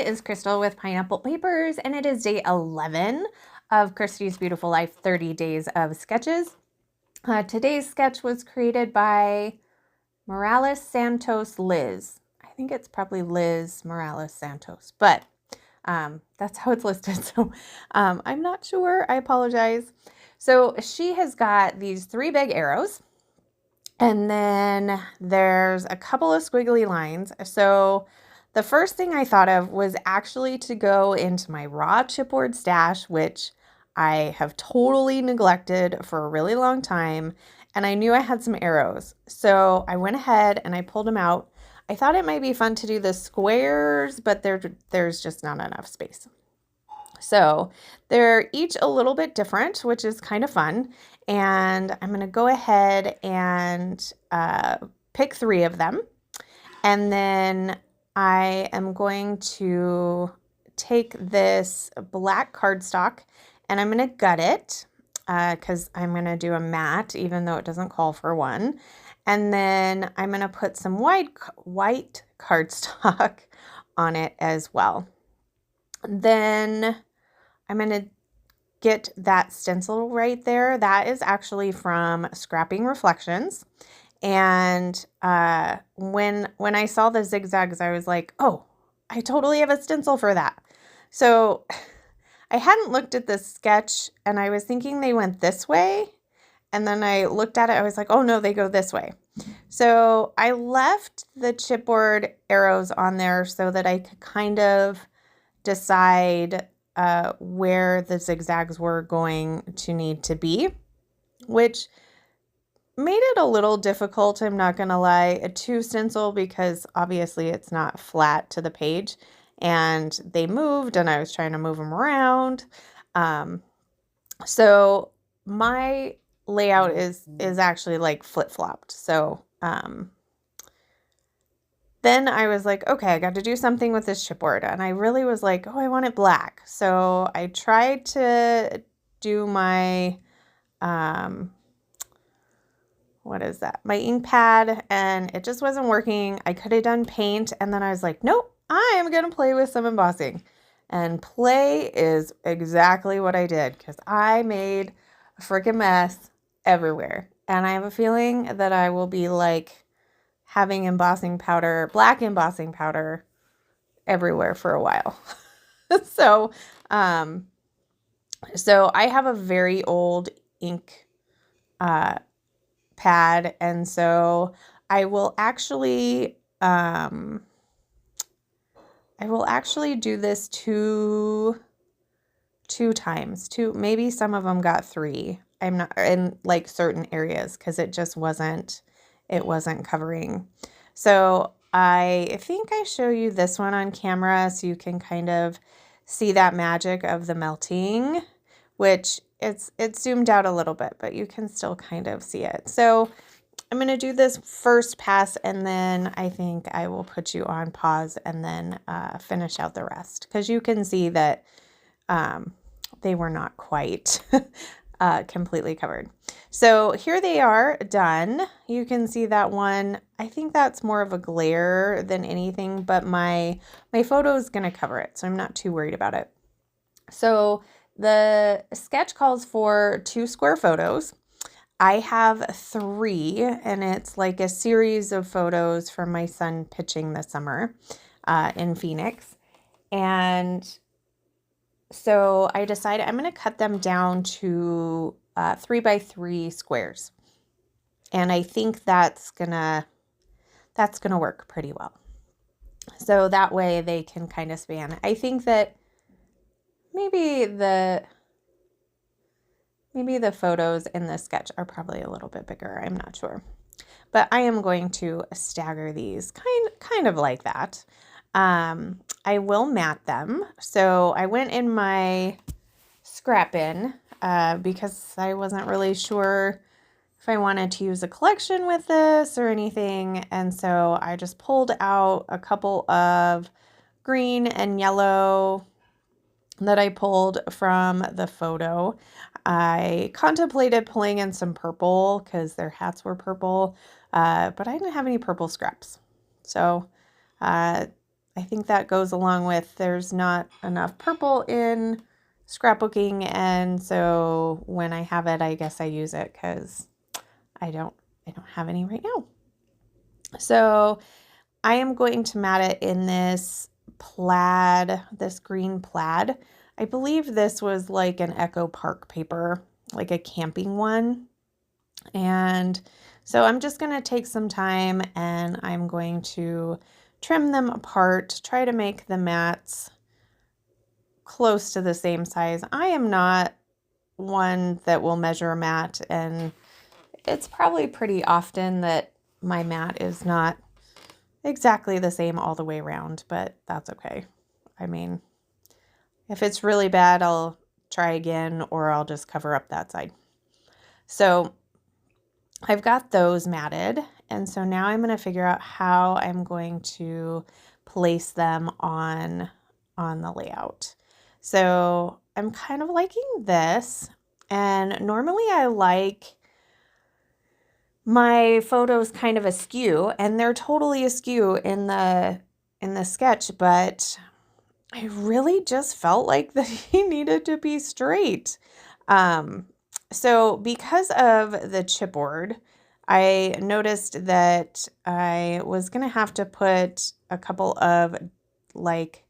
is Crystal with Pineapple Papers, and it is day 11 of Christy's Beautiful Life 30 Days of Sketches. Today's sketch was created by Morales Santos Liz. I think it's probably Liz Morales Santos, but that's how it's listed. So I'm not sure. I apologize. So she has got these 3 big arrows, and then there's a couple of squiggly lines. So the first thing I thought of was actually to go into my raw chipboard stash, which I have totally neglected for a really long time, and I knew I had some arrows. So I went ahead and I pulled them out. I thought it might be fun to do the squares, but there's just not enough space. So they're each a little bit different, which is kind of fun. And I'm going to go ahead and pick 3 of them. And then I am going to take this black cardstock and I'm going to gut it because I'm going to do a matte, even though it doesn't call for one. And then I'm going to put some white cardstock on it as well. Then I'm going to get that stencil right there. That is actually from Scrapping Reflections. And when I saw the zigzags, I was like, oh, I totally have a stencil for that. So I hadn't looked at this sketch and I was thinking they went this way. And then I looked at it, I was like, oh no, they go this way. So I left the chipboard arrows on there so that I could kind of decide where the zigzags were going to need to be, which made it a little difficult, I'm not going to lie, to stencil because obviously it's not flat to the page and they moved and I was trying to move them around. So my layout is actually like flip-flopped. So then I was like, okay, I got to do something with this chipboard. And I really was like, oh, I want it black. So I tried to do my what is that? My ink pad, and it just wasn't working. I could have done paint, and then I was like, nope, I am going to play with some embossing. And play is exactly what I did, because I made a freaking mess everywhere. And I have a feeling that I will be like having embossing powder, black embossing powder everywhere for a while. So I have a very old ink pad, and so I will actually do this two times. Maybe some of them got 3. I'm not in like certain areas because it wasn't covering. So I think I show you this one on camera so you can kind of see that magic of the melting, which it's zoomed out a little bit, but you can still kind of see it. So I'm going to do this first pass, and then I think I will put you on pause and then finish out the rest, because you can see that they were not quite completely covered. So here they are done. You can see that one. I think that's more of a glare than anything, but my photo is going to cover it, so I'm not too worried about it. So the sketch calls for 2 square photos. I have 3, and it's like a series of photos from my son pitching this summer in Phoenix. And so I decided I'm going to cut them down to 3 by 3 squares. And I think that's gonna work pretty well. So that way they can kind of span. I think that maybe the photos in this sketch are probably a little bit bigger. I'm not sure. But I am going to stagger these kind of like that. I will mat them. So I went in my scrap bin because I wasn't really sure if I wanted to use a collection with this or anything. And so I just pulled out a couple of green and yellow that I pulled from the photo. I contemplated pulling in some purple because their hats were purple, but I didn't have any purple scraps. So I think that goes along with there's not enough purple in scrapbooking, and so when I have it, I guess I use it because I don't have any right now. So I am going to mat it in this plaid, this green plaid. I believe this was like an Echo Park paper, like a camping one. And so I'm just going to take some time and I'm going to trim them apart, try to make the mats close to the same size. I am not one that will measure a mat, and it's probably pretty often that my mat is not exactly the same all the way around, but that's okay. I mean, if it's really bad, I'll try again, or I'll just cover up that side. So I've got those matted, and so now I'm going to figure out how I'm going to place them on the layout. So I'm kind of liking this, and normally I like my photos kind of askew, and they're totally askew in the sketch, but I really just felt like that he needed to be straight. So because of the chipboard, I noticed that I was going to have to put a couple of like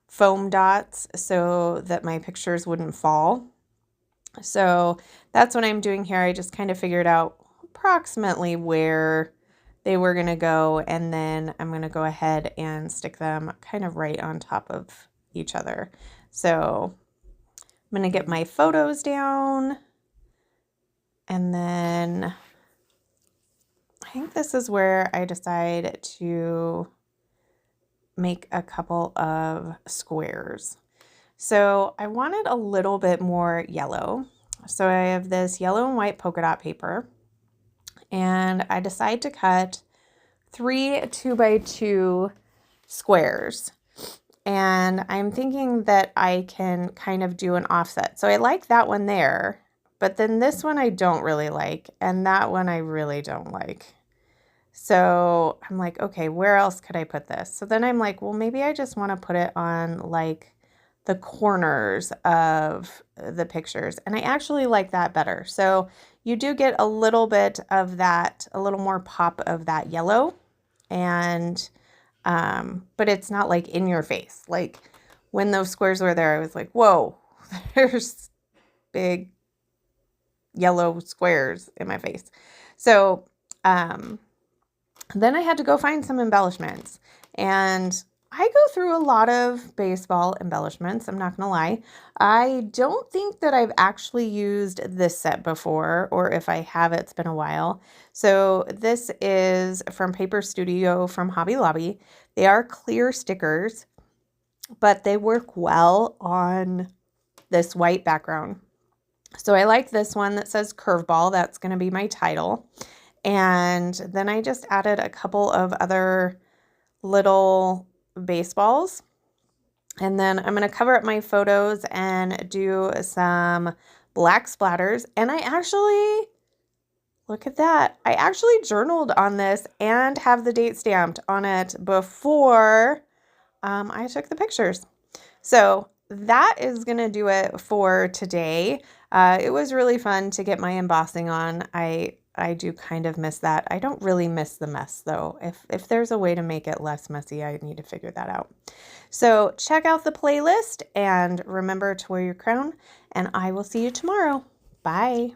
foam dots so that my pictures wouldn't fall. So that's what I'm doing here. I just kind of figured out approximately where they were going to go, and then I'm going to go ahead and stick them kind of right on top of each other. So I'm going to get my photos down, and then I think this is where I decide to make a couple of squares. So I wanted a little bit more yellow. So I have this yellow and white polka dot paper, and I decide to cut 3 2x2 squares. And I'm thinking that I can kind of do an offset. So I like that one there, but then this one I don't really like, and that one I really don't like. So I'm like, okay, where else could I put this? So then I'm like, well, maybe I just want to put it on like the corners of the pictures. And I actually like that better. So you do get a little bit of that, a little more pop of that yellow. And, but it's not like in your face. Like when those squares were there, I was like, whoa, there's big yellow squares in my face. So, then I had to go find some embellishments, and I go through a lot of baseball embellishments. I'm not going to lie. I don't think that I've actually used this set before, or if I have, it's been a while. So this is from Paper Studio from Hobby Lobby. They are clear stickers, but they work well on this white background. So I like this one that says Curveball. That's going to be my title. And then I just added a couple of other little baseballs. And then I'm going to cover up my photos and do some black splatters. And I actually, look at that, I actually journaled on this and have the date stamped on it before I took the pictures. So that is going to do it for today. It was really fun to get my embossing on. I do kind of miss that. I don't really miss the mess though. If there's a way to make it less messy, I need to figure that out. So check out the playlist and remember to wear your crown, and I will see you tomorrow. Bye.